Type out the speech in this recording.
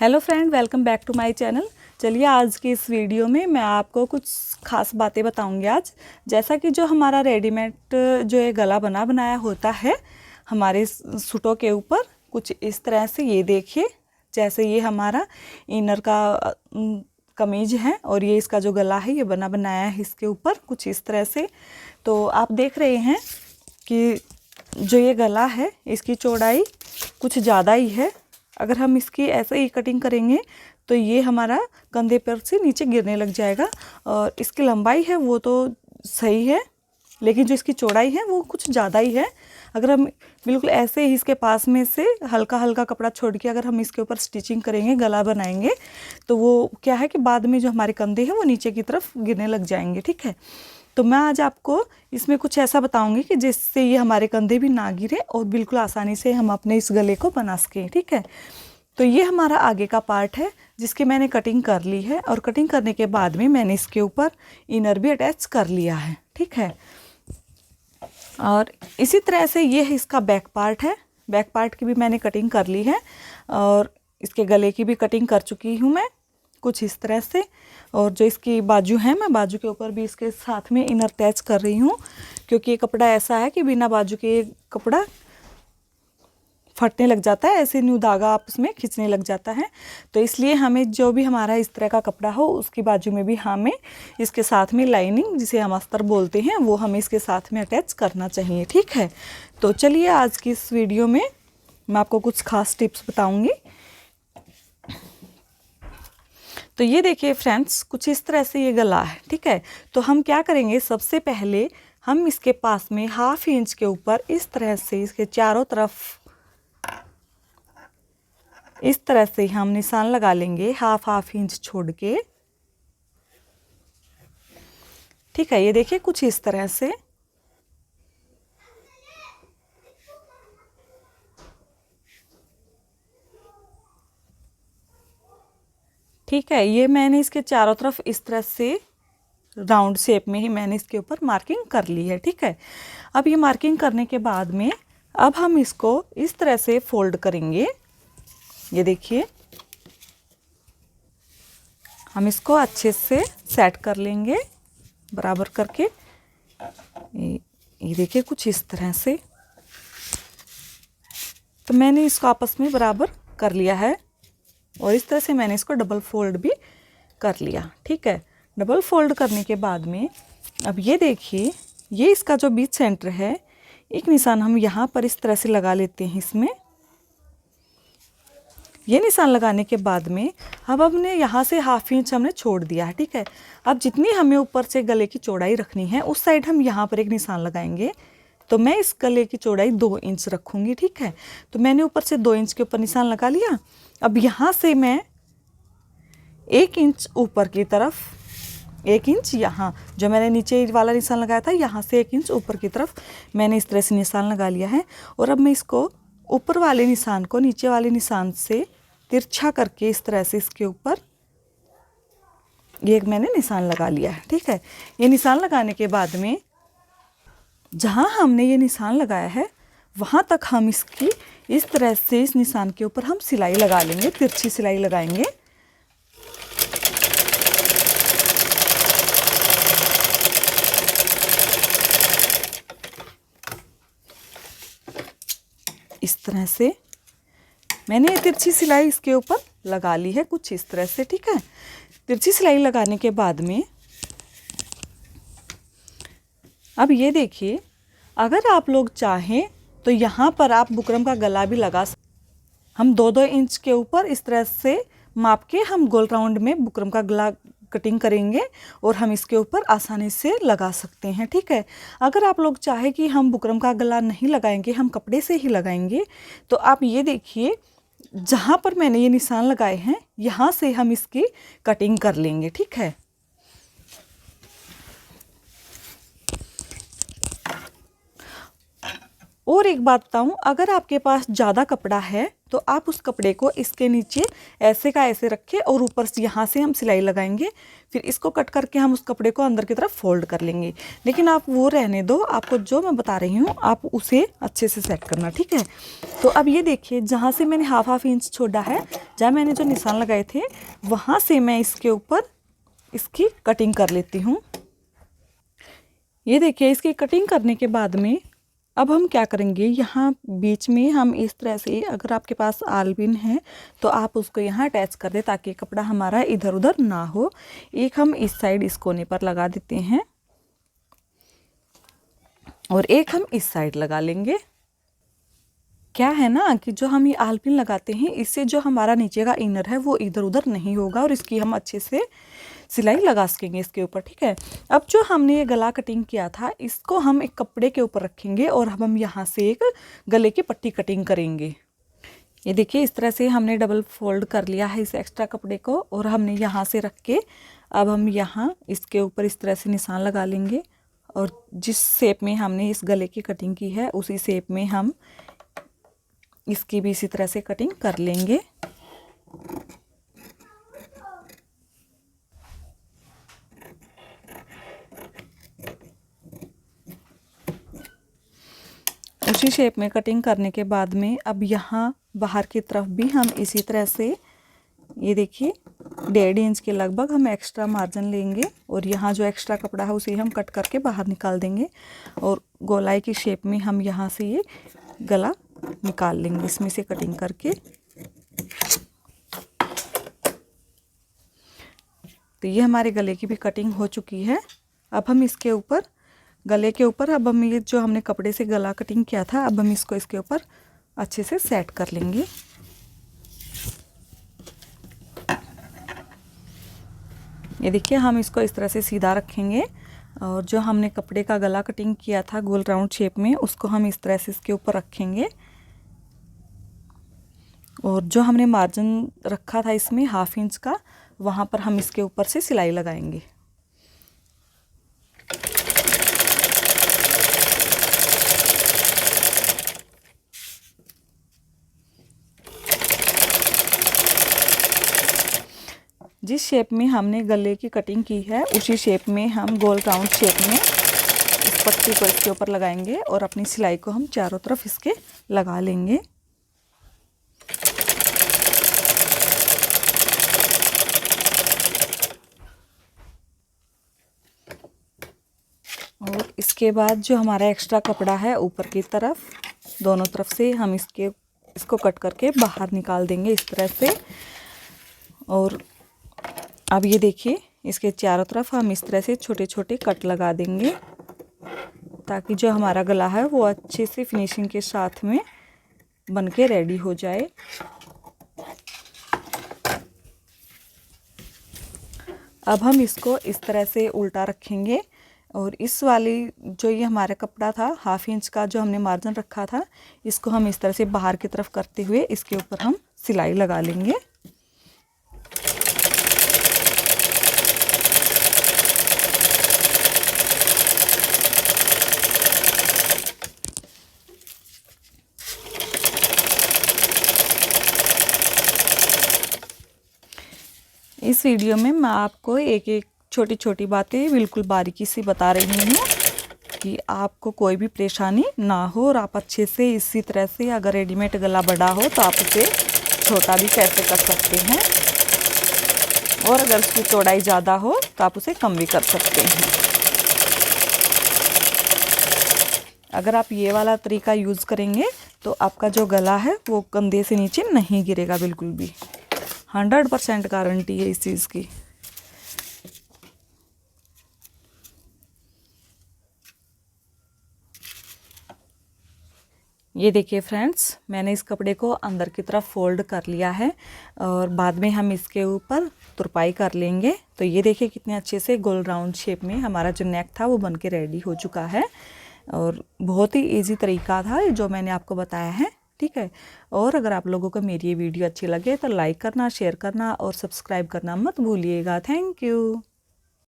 Hello friend, welcome back to my channel. चलिए आज की इस वीडियो में मैं आपको कुछ ख़ास बातें बताऊंगी आज। जैसा कि जो हमारा रेडीमेड जो ये गला बनाया होता है हमारे सूटों के ऊपर, कुछ इस तरह से ये देखिए। जैसे ये हमारा इनर का कमीज है और ये इसका जो गला है ये बनाया है इसके ऊपर कुछ इस तरह से। तो आप देख रहे हैं कि जो ये गला है इसकी चौड़ाई कुछ ज़्यादा ही है। अगर हम इसकी ऐसे ही कटिंग करेंगे तो ये हमारा कंधे पर से नीचे गिरने लग जाएगा। और इसकी लंबाई है वो तो सही है, लेकिन जो इसकी चौड़ाई है वो कुछ ज़्यादा ही है। अगर हम बिल्कुल ऐसे ही इसके पास में से हल्का हल्का कपड़ा छोड़ के अगर हम इसके ऊपर स्टिचिंग करेंगे, गला बनाएंगे, तो वो क्या है कि बाद में जो हमारे कंधे हैं वो नीचे की तरफ गिरने लग जाएंगे। ठीक है, तो मैं आज आपको इसमें कुछ ऐसा बताऊंगी कि जिससे ये हमारे कंधे भी ना गिरे और बिल्कुल आसानी से हम अपने इस गले को बना सकें। ठीक है, तो ये हमारा आगे का पार्ट है जिसकी मैंने कटिंग कर ली है और कटिंग करने के बाद में मैंने इसके ऊपर इनर भी अटैच कर लिया है। ठीक है, और इसी तरह से ये इसका बैक पार्ट है। बैक पार्ट की भी मैंने कटिंग कर ली है और इसके गले की भी कटिंग कर चुकी हूँ मैं कुछ इस तरह से। और जो इसकी बाजू है, मैं बाजू के ऊपर भी इसके साथ में इनर अटैच कर रही हूँ, क्योंकि ये कपड़ा ऐसा है कि बिना बाजू के ये कपड़ा फटने लग जाता है, ऐसे न्यू धागा आपस में खींचने लग जाता है। तो इसलिए हमें जो भी हमारा इस तरह का कपड़ा हो उसकी बाजू में भी हमें इसके साथ में लाइनिंग, जिसे हम अस्तर बोलते हैं, वो हमें इसके साथ में अटैच करना चाहिए। ठीक है, तो चलिए आज की इस वीडियो में मैं आपको कुछ खास टिप्स बताऊँगी। तो ये देखिए फ्रेंड्स, कुछ इस तरह से ये गला है। ठीक है, तो हम क्या करेंगे, सबसे पहले हम इसके पास में 1/2 इंच के ऊपर इस तरह से इसके चारों तरफ इस तरह से हम निशान लगा लेंगे, 1/2 इंच छोड़ के। ठीक है, ये देखिए कुछ इस तरह से। ठीक है, ये मैंने इसके चारों तरफ इस तरह से राउंड शेप में ही मैंने इसके ऊपर मार्किंग कर ली है। ठीक है, अब ये मार्किंग करने के बाद में अब हम इसको इस तरह से फोल्ड करेंगे। ये देखिए, हम इसको अच्छे से सेट कर लेंगे बराबर करके। ये देखिए कुछ इस तरह से। तो मैंने इसको आपस में बराबर कर लिया है और इस तरह से मैंने इसको डबल फोल्ड भी कर लिया। ठीक है, डबल फोल्ड करने के बाद में अब ये देखिए, ये इसका जो बीच सेंटर है, एक निशान हम यहाँ पर इस तरह से लगा लेते हैं इसमें। ये निशान लगाने के बाद में अब हमने यहाँ से 1/2 इंच हमने छोड़ दिया है। ठीक है, अब जितनी हमें ऊपर से गले की चौड़ाई रखनी है उस साइड हम यहाँ पर एक निशान लगाएंगे। तो मैं इस गले की चौड़ाई 2 इंच रखूँगी। ठीक है, तो मैंने ऊपर से 2 इंच के ऊपर निशान लगा लिया। अब यहाँ से मैं 1 इंच ऊपर की तरफ, 1 इंच यहाँ जो मैंने नीचे वाला निशान लगाया था, यहाँ से 1 इंच ऊपर की तरफ मैंने इस तरह से निशान लगा लिया है। और अब मैं इसको ऊपर वाले निशान को नीचे वाले निशान से तिरछा करके इस तरह से इसके ऊपर ये मैंने निशान लगा लिया है। ठीक है, ये निशान लगाने के बाद में जहाँ हमने ये निशान लगाया है वहाँ तक हम इसकी इस तरह से इस निशान के ऊपर हम सिलाई लगा लेंगे, तिरछी सिलाई लगाएंगे। इस तरह से मैंने तिरछी सिलाई इसके ऊपर लगा ली है कुछ इस तरह से। ठीक है, तिरछी सिलाई लगाने के बाद में अब ये देखिए, अगर आप लोग चाहें तो यहाँ पर आप बुकरम का गला भी लगा सकते। हम 2-2 इंच के ऊपर इस तरह से माप के हम गोल राउंड में बुकरम का गला कटिंग करेंगे और हम इसके ऊपर आसानी से लगा सकते हैं। ठीक है, अगर आप लोग चाहे कि हम बुकरम का गला नहीं लगाएंगे, हम कपड़े से ही लगाएंगे, तो आप ये देखिए जहाँ पर मैंने ये निशान लगाए हैं यहाँ से हम इसकी कटिंग कर लेंगे। ठीक है, और एक बात बताऊं, अगर आपके पास ज़्यादा कपड़ा है तो आप उस कपड़े को इसके नीचे ऐसे का ऐसे रखें और ऊपर से यहाँ से हम सिलाई लगाएंगे, फिर इसको कट करके हम उस कपड़े को अंदर की तरफ फोल्ड कर लेंगे। लेकिन आप वो रहने दो, आपको जो मैं बता रही हूँ आप उसे अच्छे से सेट करना, ठीक है। तो अब ये देखिए, जहाँ से मैंने हाफ इंच छोड़ा है, जहाँ मैंने जो निशान लगाए थे वहाँ से मैं इसके ऊपर इसकी कटिंग कर लेती हूँ। ये देखिए, इसकी कटिंग करने के बाद में अब हम क्या करेंगे, यहाँ बीच में हम इस तरह से, अगर आपके पास आलपिन है तो आप उसको यहाँ अटैच कर दें ताकि कपड़ा हमारा इधर उधर ना हो। एक हम इस साइड इस कोने पर लगा देते हैं और एक हम इस साइड लगा लेंगे। क्या है ना कि जो हम ये आलपिन लगाते हैं इससे जो हमारा नीचे का इनर है वो इधर उधर नहीं होगा और इसकी हम अच्छे से सिलाई लगा सकेंगे इसके ऊपर, ठीक है। अब जो हमने ये गला कटिंग किया था इसको हम एक कपड़े के ऊपर रखेंगे और हम यहाँ से एक गले की पट्टी कटिंग करेंगे। ये देखिए, इस तरह से हमने डबल फोल्ड कर लिया है इस एक्स्ट्रा कपड़े को और हमने यहाँ से रख के अब हम यहाँ इसके ऊपर इस तरह से निशान लगा लेंगे और जिस शेप में हमने इस गले की कटिंग की है उसी शेप में हम इसकी भी इसी तरह से कटिंग कर लेंगे। उसी शेप में कटिंग करने के बाद में अब यहाँ बाहर की तरफ भी हम इसी तरह से, ये देखिए 1.5 इंच के लगभग हम एक्स्ट्रा मार्जिन लेंगे और यहाँ जो एक्स्ट्रा कपड़ा है उसे हम कट करके बाहर निकाल देंगे और गोलाई की शेप में हम यहाँ से ये गला निकाल लेंगे इसमें से कटिंग करके। तो ये हमारे गले की भी कटिंग हो चुकी है। अब हम इसके ऊपर, गले के ऊपर, अब हम ये जो हमने कपड़े से गला कटिंग किया था अब हम इसको इसके ऊपर अच्छे से सेट कर लेंगे। ये देखिए, हम इसको इस तरह से सीधा रखेंगे और जो हमने कपड़े का गला कटिंग किया था गोल राउंड शेप में उसको हम इस तरह से इसके ऊपर रखेंगे और जो हमने मार्जिन रखा था इसमें 1/2 इंच का, वहाँ पर हम इसके ऊपर से सिलाई लगाएंगे। जिस शेप में हमने गले की कटिंग की है उसी शेप में हम गोल राउंड शेप में इस पट्टी को इसके ऊपर लगाएंगे और अपनी सिलाई को हम चारों तरफ इसके लगा लेंगे। और इसके बाद जो हमारा एक्स्ट्रा कपड़ा है ऊपर की तरफ, दोनों तरफ से हम इसको कट करके बाहर निकाल देंगे इस तरह से। और अब ये देखिए, इसके चारों तरफ हम इस तरह से छोटे छोटे कट लगा देंगे ताकि जो हमारा गला है वो अच्छे से फिनिशिंग के साथ में बन के रेडी हो जाए। अब हम इसको इस तरह से उल्टा रखेंगे और इस वाली जो ये हमारा कपड़ा था 1/2 इंच का जो हमने मार्जिन रखा था इसको हम इस तरह से बाहर की तरफ करते हुए इसके ऊपर हम सिलाई लगा लेंगे। इस वीडियो में मैं आपको एक एक छोटी छोटी बातें बिल्कुल बारीकी से बता रही हूँ कि आपको कोई भी परेशानी ना हो और आप अच्छे से इसी तरह से, अगर रेडीमेड गला बड़ा हो तो आप उसे छोटा भी कैसे कर सकते हैं और अगर उसकी चौड़ाई ज़्यादा हो तो आप उसे कम भी कर सकते हैं। अगर आप ये वाला तरीका यूज़ करेंगे तो आपका जो गला है वो कंधे से नीचे नहीं गिरेगा बिल्कुल भी। 100% गारंटी है इस चीज़ की। ये देखिए फ्रेंड्स, मैंने इस कपड़े को अंदर की तरफ फोल्ड कर लिया है और बाद में हम इसके ऊपर तुरपाई कर लेंगे। तो ये देखिए कितने अच्छे से गोल राउंड शेप में हमारा जो नेक था वो बन के रेडी हो चुका है और बहुत ही इजी तरीका था जो मैंने आपको बताया है, ठीक है। और अगर आप लोगों को मेरी ये वीडियो अच्छी लगे तो लाइक करना, शेयर करना और सब्सक्राइब करना मत भूलिएगा। Thank you.